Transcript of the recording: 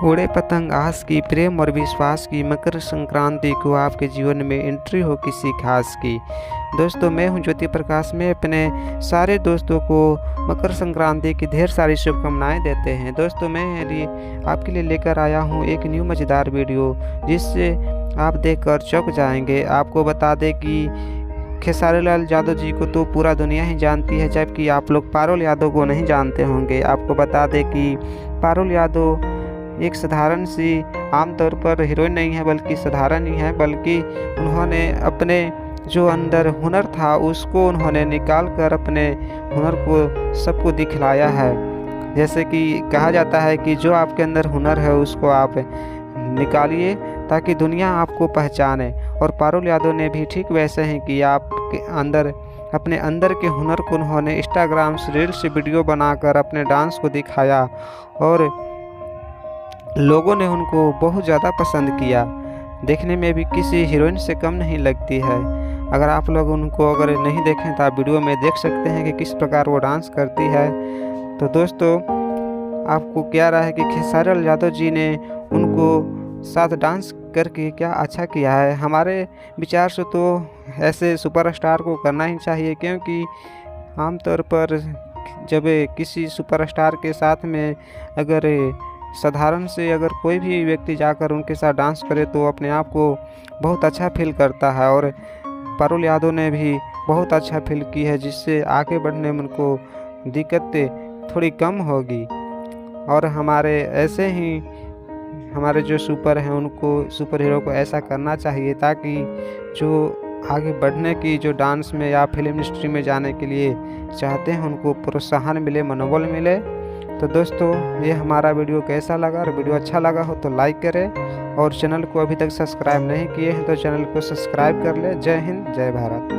उड़े पतंग आस की, प्रेम और विश्वास की, मकर संक्रांति को आपके जीवन में एंट्री हो किसी खास की। दोस्तों, मैं हूं ज्योति प्रकाश में अपने सारे दोस्तों को मकर संक्रांति की ढेर सारी शुभकामनाएं देते हैं। दोस्तों, मैं आपके लिए लेकर आया हूं एक न्यू मज़ेदार वीडियो, जिससे आप देखकर चौंक जाएंगे। आपको बता दें कि खेसारी लाल यादव जी को तो पूरा दुनिया ही जानती है, जबकि आप लोग पारुल यादव को नहीं जानते होंगे। आपको बता दें कि पारुल यादव एक साधारण सी, आमतौर पर हीरोइन नहीं है बल्कि साधारण ही है, बल्कि उन्होंने अपने जो अंदर हुनर था उसको उन्होंने निकाल कर अपने हुनर को सबको दिखलाया है। जैसे कि कहा जाता है कि जो आपके अंदर हुनर है उसको आप निकालिए ताकि दुनिया आपको पहचाने। और पारुल यादव ने भी ठीक वैसे ही किया। आपके अंदर अपने अंदर के हुनर को उन्होंने इंस्टाग्राम रील्स से वीडियो बनाकर अपने डांस को दिखाया और लोगों ने उनको बहुत ज़्यादा पसंद किया। देखने में भी किसी हीरोइन से कम नहीं लगती है। अगर आप लोग उनको नहीं देखें तो आप वीडियो में देख सकते हैं कि किस प्रकार वो डांस करती है। तो दोस्तों, आपको क्या राय है कि खेसारी लाल यादव जी ने उनको साथ डांस करके क्या अच्छा किया है? हमारे विचार से तो ऐसे सुपरस्टार को करना ही चाहिए, क्योंकि आमतौर पर जब किसी सुपरस्टार के साथ में अगर साधारण से अगर कोई भी व्यक्ति जाकर उनके साथ डांस करे तो अपने आप को बहुत अच्छा फील करता है। और पारुल यादव ने भी बहुत अच्छा फील की है, जिससे आगे बढ़ने में उनको दिक्कतें थोड़ी कम होगी। और हमारे ऐसे ही हमारे जो सुपर हैं उनको, सुपर हीरो को ऐसा करना चाहिए ताकि जो आगे बढ़ने की, जो डांस में या फिल्म इंडस्ट्री में जाने के लिए चाहते हैं, उनको प्रोत्साहन मिले, मनोबल मिले। तो दोस्तों, ये हमारा वीडियो कैसा लगा? और वीडियो अच्छा लगा हो तो लाइक करें, और चैनल को अभी तक सब्सक्राइब नहीं किए हैं तो चैनल को सब्सक्राइब कर लें। जय हिंद, जय भारत।